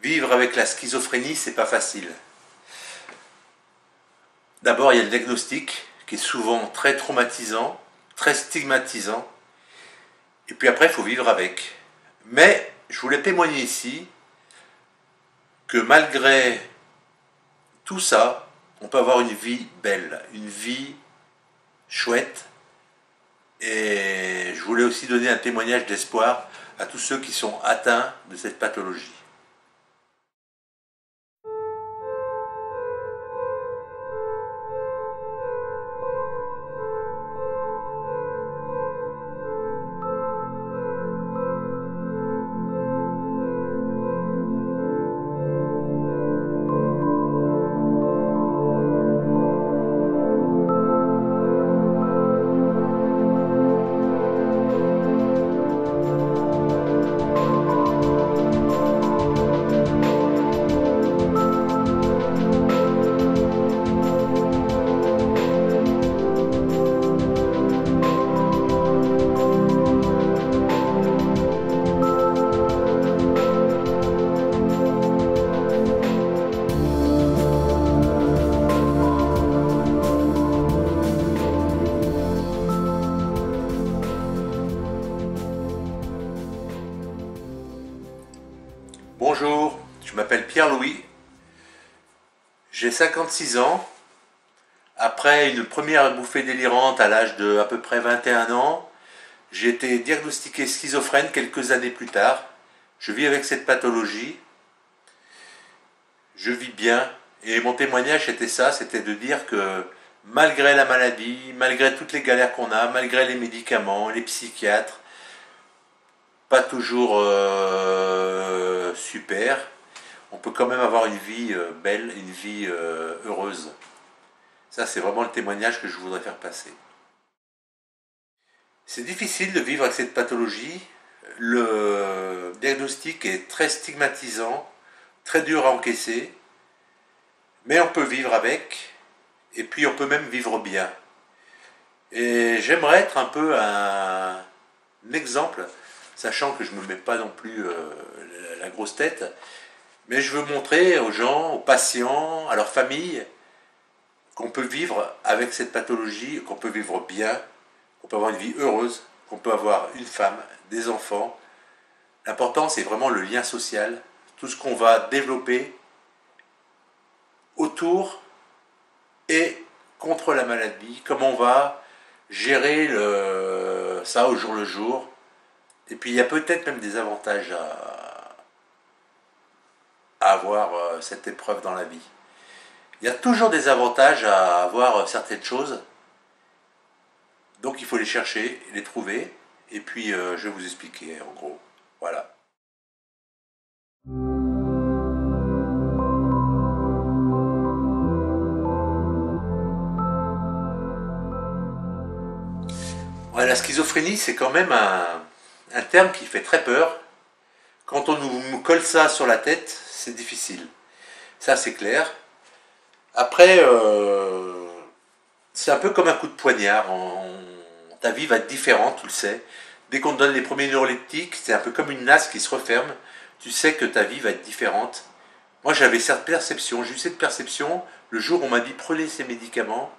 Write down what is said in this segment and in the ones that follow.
Vivre avec la schizophrénie, c'est pas facile. D'abord, il y a le diagnostic qui est souvent très traumatisant, très stigmatisant. Et puis après, il faut vivre avec. Mais je voulais témoigner ici que malgré tout ça, on peut avoir une vie belle, une vie chouette. Et je voulais aussi donner un témoignage d'espoir à tous ceux qui sont atteints de cette pathologie. Bonjour, je m'appelle Pierre-Louis, j'ai 56 ans. Après une première bouffée délirante à l'âge de à peu près 21 ans, j'ai été diagnostiqué schizophrène quelques années plus tard. Je vis avec cette pathologie, je vis bien, et mon témoignage c'était ça, c'était de dire que malgré la maladie, malgré toutes les galères qu'on a, malgré les médicaments, les psychiatres, pas toujours super, on peut quand même avoir une vie belle, une vie heureuse. Ça, c'est vraiment le témoignage que je voudrais faire passer. C'est difficile de vivre avec cette pathologie. Le diagnostic est très stigmatisant, très dur à encaisser, mais on peut vivre avec, et puis on peut même vivre bien. Et j'aimerais être un peu un exemple, sachant que je ne me mets pas non plus la grosse tête, mais je veux montrer aux gens, aux patients, à leurs familles, qu'on peut vivre avec cette pathologie, qu'on peut vivre bien, qu'on peut avoir une vie heureuse, qu'on peut avoir une femme, des enfants. L'important, c'est vraiment le lien social, tout ce qu'on va développer autour et contre la maladie, comment on va gérer ça au jour le jour. Et puis il y a peut-être même des avantages à avoir cette épreuve dans la vie. Il y a toujours des avantages à avoir certaines choses, donc il faut les chercher, les trouver, et puis je vais vous expliquer en gros. Voilà. Ouais, la schizophrénie, c'est quand même un terme qui fait très peur. Quand on nous colle ça sur la tête, c'est difficile. Ça, c'est clair. Après, c'est un peu comme un coup de poignard. Ta vie va être différente, tu le sais. Dès qu'on te donne les premiers neuroleptiques, c'est un peu comme une nasse qui se referme. Tu sais que ta vie va être différente. Moi, j'avais cette perception. J'ai eu cette perception le jour où on m'a dit prenez ces médicaments.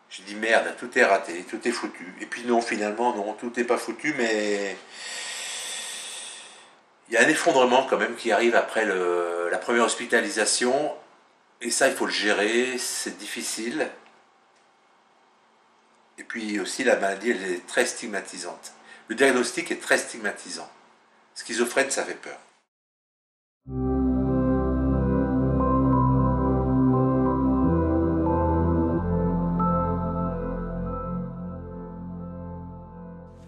J'ai dit merde, tout est raté, tout est foutu. Et puis non, finalement, non, tout n'est pas foutu, mais il y a un effondrement quand même qui arrive après la première hospitalisation. Et ça, il faut le gérer, c'est difficile. Et puis aussi, la maladie, elle est très stigmatisante. Le diagnostic est très stigmatisant. Schizophrène, ça fait peur.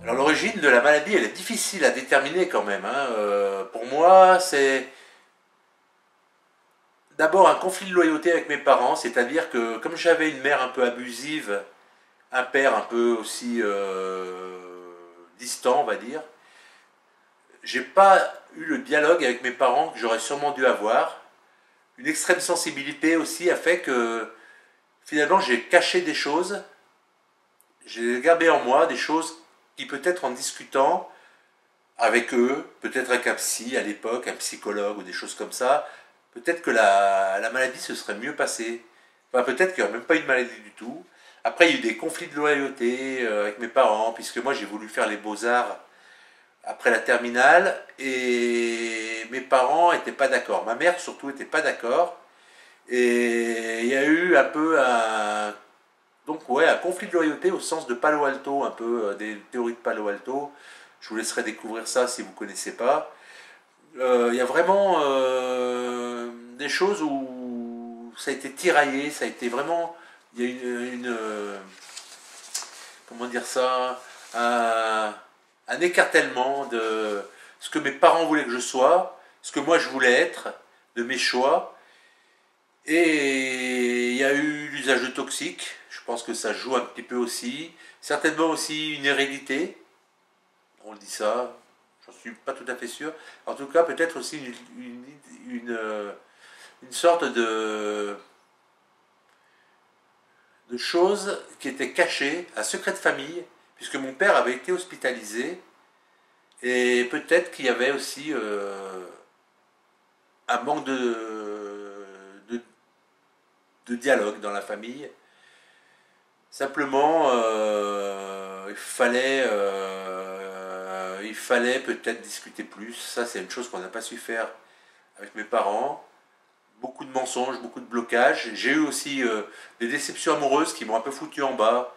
Alors l'origine de la maladie, elle est difficile à déterminer quand même. Pour moi, c'est d'abord un conflit de loyauté avec mes parents, c'est-à-dire que comme j'avais une mère un peu abusive, un père un peu aussi distant, on va dire, j'ai pas eu le dialogue avec mes parents que j'aurais sûrement dû avoir. Une extrême sensibilité aussi a fait que finalement j'ai caché des choses, j'ai gardé en moi des choses qui peut-être en discutant avec eux, peut-être avec un psy à l'époque, un psychologue ou des choses comme ça, peut-être que la maladie se serait mieux passée. Enfin, peut-être qu'il n'y aurait même pas eu de maladie du tout. Après, il y a eu des conflits de loyauté avec mes parents, puisque moi j'ai voulu faire les beaux-arts après la terminale, et mes parents n'étaient pas d'accord. Ma mère surtout n'était pas d'accord. Et il y a eu un peu donc ouais, un conflit de loyauté au sens de Palo Alto, un peu des théories de Palo Alto. Je vous laisserai découvrir ça si vous ne connaissez pas. Il y a vraiment des choses où ça a été tiraillé, ça a été vraiment, il y a comment dire ça, un écartèlement de ce que mes parents voulaient que je sois, ce que moi je voulais être, de mes choix. Et il y a eu l'usage de toxiques, je pense que ça joue un petit peu aussi. Certainement aussi une hérédité, on le dit ça, j'en suis pas tout à fait sûr. En tout cas, peut-être aussi une sorte de choses qui étaient cachées, un secret de famille, puisque mon père avait été hospitalisé, et peut-être qu'il y avait aussi un manque de, de dialogue dans la famille. Simplement, il fallait peut-être discuter plus. Ça, c'est une chose qu'on n'a pas su faire avec mes parents. Beaucoup de mensonges, beaucoup de blocages. J'ai eu aussi des déceptions amoureuses qui m'ont un peu foutu en bas.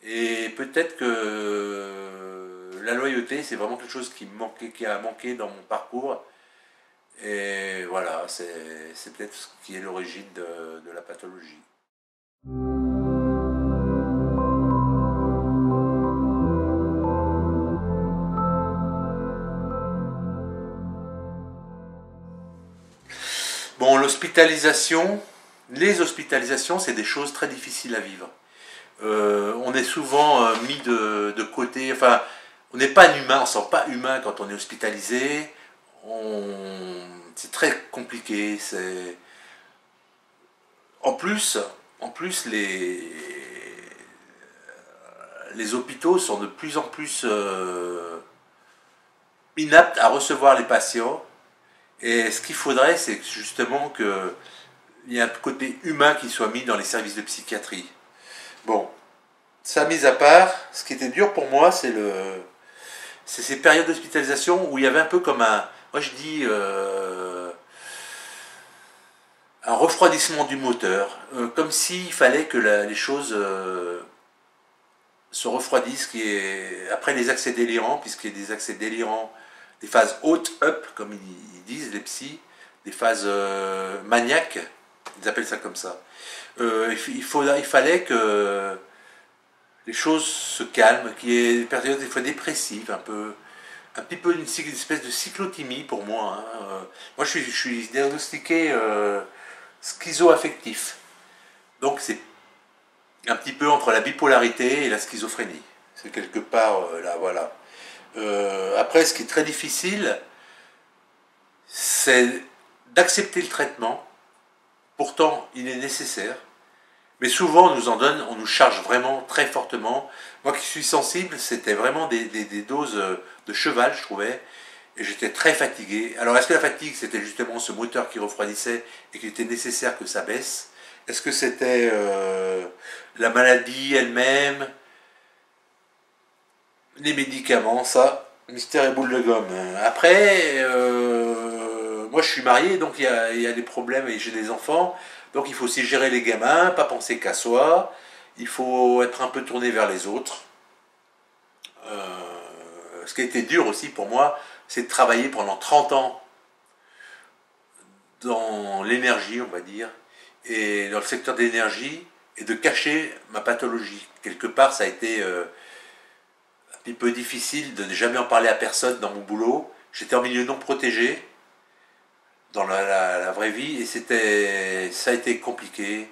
Et peut-être que la loyauté, c'est vraiment quelque chose qui a manqué dans mon parcours. Et voilà, c'est peut-être ce qui est l'origine de la pathologie. Bon, les hospitalisations, c'est des choses très difficiles à vivre. On est souvent mis de côté, enfin, on n'est pas humain, on ne se sent pas humain quand on est hospitalisé. C'est très compliqué. En plus, en plus les hôpitaux sont de plus en plus inaptes à recevoir les patients. Et ce qu'il faudrait, c'est justement qu'il y ait un côté humain qui soit mis dans les services de psychiatrie. Bon, ça mis à part, ce qui était dur pour moi, c'est ces périodes d'hospitalisation où il y avait un peu comme moi je dis, un refroidissement du moteur, comme s'il fallait que les choses se refroidissent, après les accès délirants, puisqu'il y a des accès délirants, des phases hautes, up, comme ils disent les psys, des phases maniaques, ils appellent ça comme ça. Il fallait que les choses se calment, qu'il y ait des périodes des fois dépressives, un petit peu une espèce de cyclothymie pour moi. Hein. Moi, je suis diagnostiqué schizoaffectif. Donc, c'est un petit peu entre la bipolarité et la schizophrénie. C'est quelque part là, voilà. Après, ce qui est très difficile, c'est d'accepter le traitement. Pourtant, il est nécessaire. Mais souvent, on nous en donne, on nous charge vraiment très fortement. Moi qui suis sensible, c'était vraiment des doses de cheval, je trouvais. Et j'étais très fatigué. Alors, est-ce que la fatigue, c'était justement ce moteur qui refroidissait et qu'il était nécessaire que ça baisse? Est-ce que c'était la maladie elle-même? Les médicaments, ça, mystère et boule de gomme. Après, moi je suis marié, donc il y a des problèmes et j'ai des enfants. Donc il faut aussi gérer les gamins, pas penser qu'à soi. Il faut être un peu tourné vers les autres. Ce qui a été dur aussi pour moi, c'est de travailler pendant 30 ans dans l'énergie, on va dire, et dans le secteur de l'énergie, et de cacher ma pathologie. Quelque part, ça a été un petit peu difficile de ne jamais en parler à personne dans mon boulot. J'étais en milieu non protégé, dans la vraie vie, et ça a été compliqué.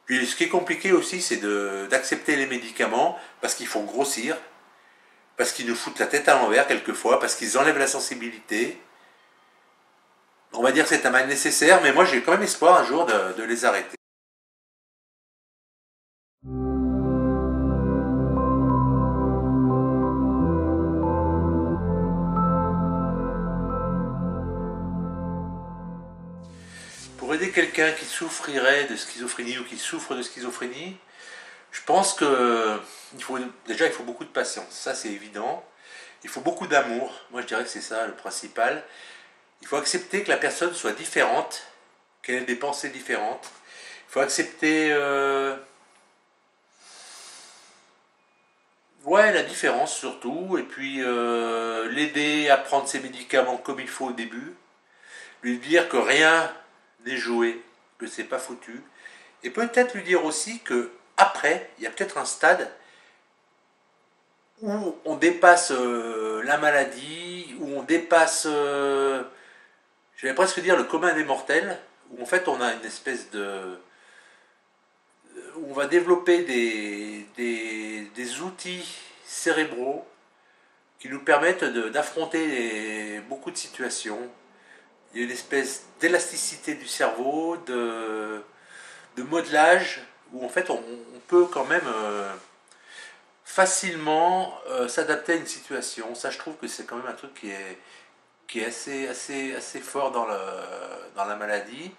Puis ce qui est compliqué aussi, c'est d'accepter les médicaments, parce qu'ils font grossir, parce qu'ils nous foutent la tête à l'envers quelquefois, parce qu'ils enlèvent la sensibilité. On va dire que c'est un mal nécessaire, mais moi j'ai quand même espoir un jour de les arrêter. pour aider quelqu'un qui souffrirait de schizophrénie ou qui souffre de schizophrénie, je pense que déjà il faut beaucoup de patience, ça c'est évident. Il faut beaucoup d'amour, moi je dirais que c'est ça le principal. Il faut accepter que la personne soit différente, qu'elle ait des pensées différentes. Il faut accepter ouais, la différence surtout, et puis l'aider à prendre ses médicaments comme il faut au début, lui dire que rien n'est joué, que c'est pas foutu, et peut-être lui dire aussi que après, il y a peut-être un stade où on dépasse la maladie, où on dépasse, je vais presque dire le commun des mortels, où en fait on a une espèce de, où on va développer des outils cérébraux qui nous permettent d'affronter beaucoup de situations. Il y a une espèce d'élasticité du cerveau, de modelage, où en fait on peut quand même facilement s'adapter à une situation. Ça, je trouve que c'est quand même un truc qui est assez fort dans la maladie.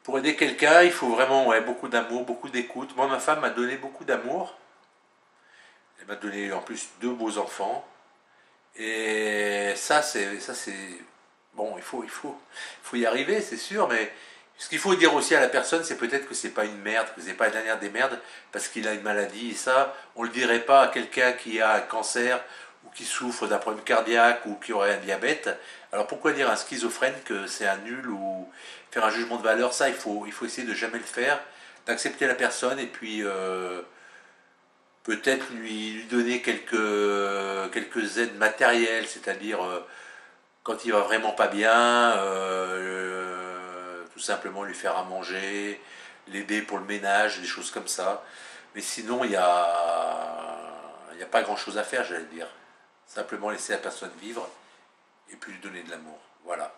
Pour aider quelqu'un, il faut vraiment ouais, beaucoup d'amour, beaucoup d'écoute. Moi, ma femme m'a donné beaucoup d'amour. Elle m'a donné en plus 2 beaux enfants. Et ça c'est bon, il faut y arriver, c'est sûr, mais ce qu'il faut dire aussi à la personne, c'est peut-être que c'est pas une merde, que c'est pas la dernière des merdes, parce qu'il a une maladie, et ça, on le dirait pas à quelqu'un qui a un cancer, ou qui souffre d'un problème cardiaque, ou qui aurait un diabète. Alors pourquoi dire à un schizophrène que c'est un nul, ou faire un jugement de valeur, ça, il faut essayer de jamais le faire, d'accepter la personne, et puis peut-être lui donner quelques aides matérielles, c'est-à-dire quand il va vraiment pas bien, tout simplement lui faire à manger, l'aider pour le ménage, des choses comme ça. Mais sinon, il y a pas grand-chose à faire, j'allais dire. Simplement laisser la personne vivre et puis lui donner de l'amour. Voilà.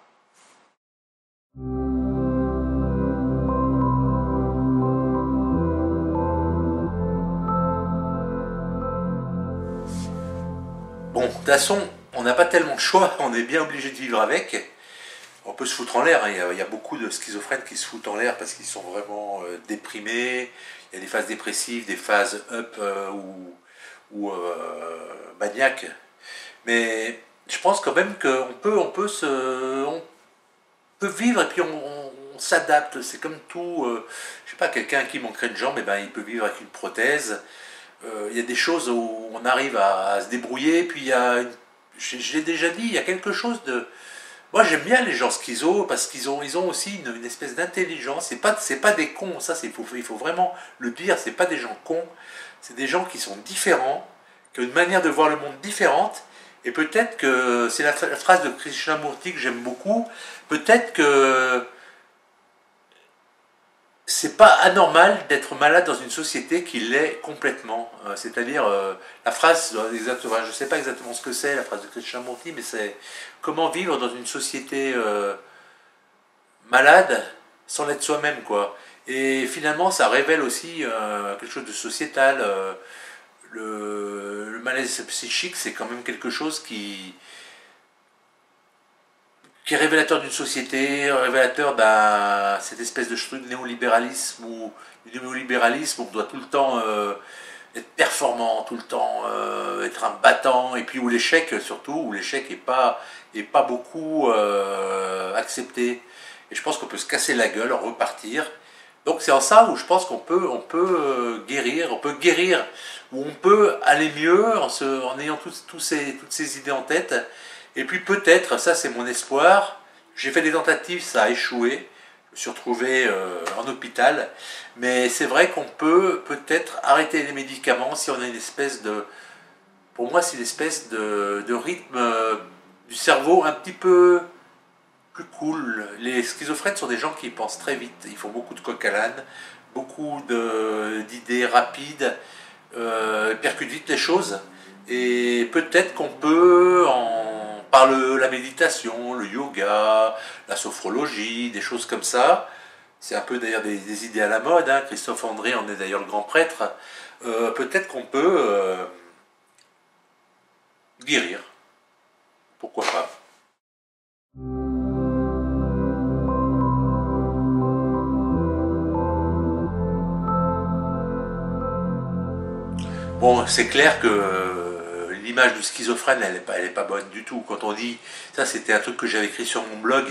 Bon, de toute façon, on n'a pas tellement de choix, on est bien obligé de vivre avec. On peut se foutre en l'air, hein. Il y a beaucoup de schizophrènes qui se foutent en l'air parce qu'ils sont vraiment déprimés. Il y a des phases dépressives, des phases up ou maniaques. Mais je pense quand même on peut vivre et puis on s'adapte. C'est comme tout. Je sais pas, quelqu'un qui manquerait de jambes, eh ben, il peut vivre avec une prothèse. Il y a des choses où on arrive à se débrouiller. Puis je l'ai déjà dit, il y a quelque chose de. Moi j'aime bien les gens schizo parce ils ont aussi une espèce d'intelligence. C'est pas des cons, ça il faut vraiment le dire, c'est pas des gens cons, c'est des gens qui sont différents, qui ont une manière de voir le monde différente. Et peut-être que c'est la phrase de Krishnamurti que j'aime beaucoup, peut-être que c'est pas anormal d'être malade dans une société qui l'est complètement. C'est-à-dire, la phrase, je ne sais pas exactement ce que c'est, la phrase de Krishnamurti, mais c'est comment vivre dans une société malade sans l'être soi-même, quoi. Et finalement, ça révèle aussi quelque chose de sociétal. Le malaise psychique, c'est quand même quelque chose qui est révélateur d'une société, révélateur d'un cette espèce de truc de néolibéralisme où du néolibéralisme on doit tout le temps être performant, tout le temps être un battant, et puis où l'échec surtout, où l'échec est pas beaucoup accepté. Et je pense qu'on peut se casser la gueule, en repartir. Donc c'est en ça où je pense on peut guérir, où on peut aller mieux en ayant toutes ces idées en tête. Et puis peut-être, ça c'est mon espoir, j'ai fait des tentatives, ça a échoué, je me suis retrouvé en hôpital, mais c'est vrai qu'on peut peut-être arrêter les médicaments si on a une espèce de, pour moi c'est une espèce de rythme du cerveau un petit peu plus cool. Les schizophrènes sont des gens qui pensent très vite, ils font beaucoup de coq à l'âne, beaucoup d'idées rapides, percutent vite les choses, et peut-être qu'on peut par la méditation, le yoga, la sophrologie, des choses comme ça. C'est un peu d'ailleurs des idées à la mode, hein. Christophe André en est d'ailleurs le grand prêtre. Peut-être qu'on peut guérir. Pourquoi pas. Bon, c'est clair que l'image du schizophrène, elle est pas bonne du tout. Quand on dit, ça c'était un truc que j'avais écrit sur mon blog,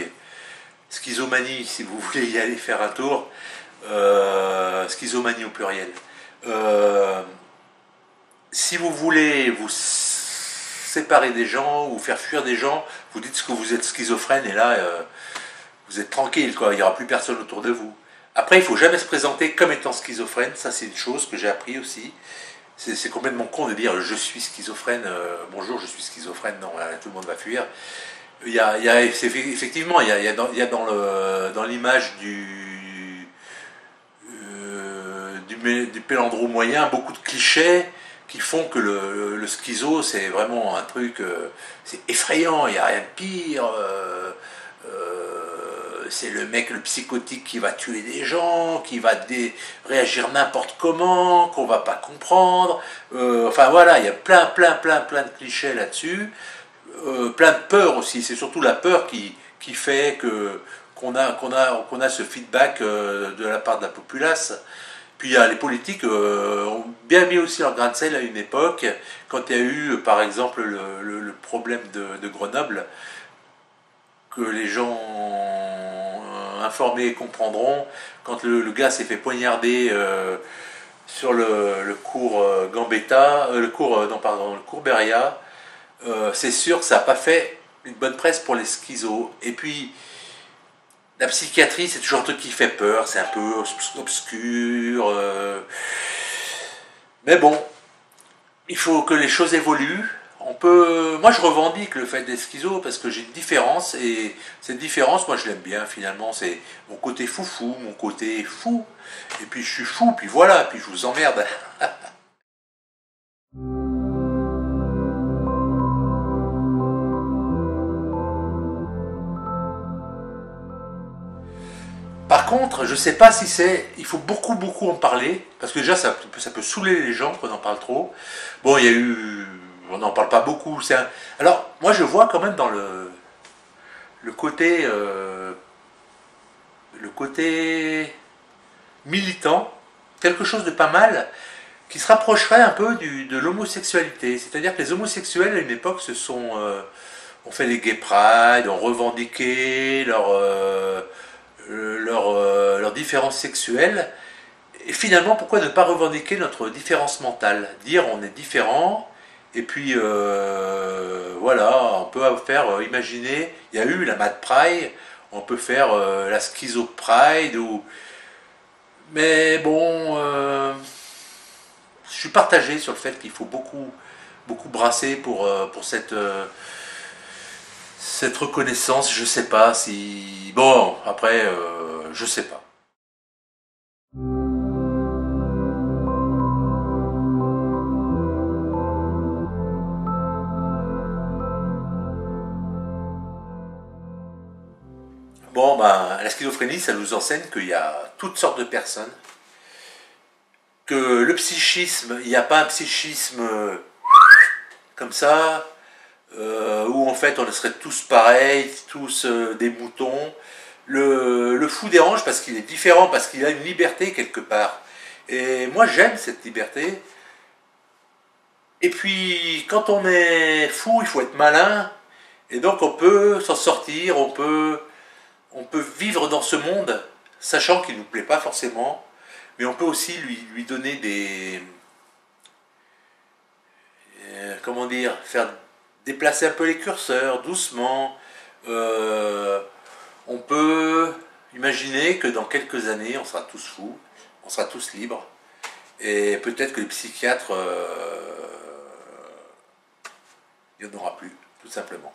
schizomanie, si vous voulez y aller faire un tour, schizomanie au pluriel. Euh, Si vous voulez vous séparer des gens ou faire fuir des gens, vous dites que vous êtes schizophrène et là, vous êtes tranquille, quoi. Il n'y aura plus personne autour de vous. Après, il ne faut jamais se présenter comme étant schizophrène. Ça, c'est une chose que j'ai appris aussi. C'est complètement con de dire je suis schizophrène, bonjour, je suis schizophrène. Non, là, tout le monde va fuir. Effectivement, il y a dans l'image du pélandro moyen beaucoup de clichés qui font que le schizo, c'est vraiment un truc, c'est effrayant, il n'y a rien de pire. C'est le mec, le psychotique qui va tuer des gens, qui va réagir n'importe comment, qu'on va pas comprendre. Enfin voilà, il y a plein de clichés là-dessus. Plein de peur aussi. C'est surtout la peur qui fait qu'on a ce feedback de la part de la populace. Puis les politiques ont bien mis aussi leur grain de sel à une époque, quand il y a eu par exemple le problème de Grenoble, que les gens informés comprendront, quand le gars s'est fait poignarder sur le cours Gambetta, le cours Beria, c'est sûr que ça n'a pas fait une bonne presse pour les schizos. Et puis, la psychiatrie, c'est toujours un truc qui fait peur, c'est un peu obscur. Mais bon, il faut que les choses évoluent. Moi, je revendique le fait d'être schizo parce que j'ai une différence et cette différence, moi, je l'aime bien finalement. C'est mon côté foufou, mon côté fou. Et puis, je suis fou, puis voilà, puis je vous emmerde. Par contre, je sais pas si il faut beaucoup en parler, parce que déjà ça peut saouler les gens qu'on en parle trop. Bon, il y a eu, on n'en parle pas beaucoup. Alors, moi je vois quand même dans le côté, le côté militant, quelque chose de pas mal, qui se rapprocherait un peu de l'homosexualité. C'est-à-dire que les homosexuels à une époque ont fait les gay pride, ont revendiqué leurs différences sexuelles. Et finalement, pourquoi ne pas revendiquer notre différence mentale? Dire on est différent, et puis voilà, on peut faire, imaginer, il y a eu la Mad Pride, on peut faire la Schizo Pride, mais bon, je suis partagé sur le fait qu'il faut beaucoup brasser pour cette reconnaissance. Je sais pas si... Bon, après, je sais pas. Bon, ben, la schizophrénie, ça nous enseigne qu'il y a toutes sortes de personnes, que le psychisme, il n'y a pas un psychisme comme ça, où en fait on serait tous pareils, tous des moutons. Le fou dérange parce qu'il est différent, parce qu'il a une liberté quelque part. Et moi j'aime cette liberté. Et puis quand on est fou, il faut être malin. Et donc on peut s'en sortir, on peut vivre dans ce monde, sachant qu'il ne nous plaît pas forcément. Mais on peut aussi lui donner comment dire, faire déplacer un peu les curseurs doucement. On peut imaginer que dans quelques années, on sera tous fous, on sera tous libres, et peut-être que les psychiatres, il n'y en aura plus, tout simplement.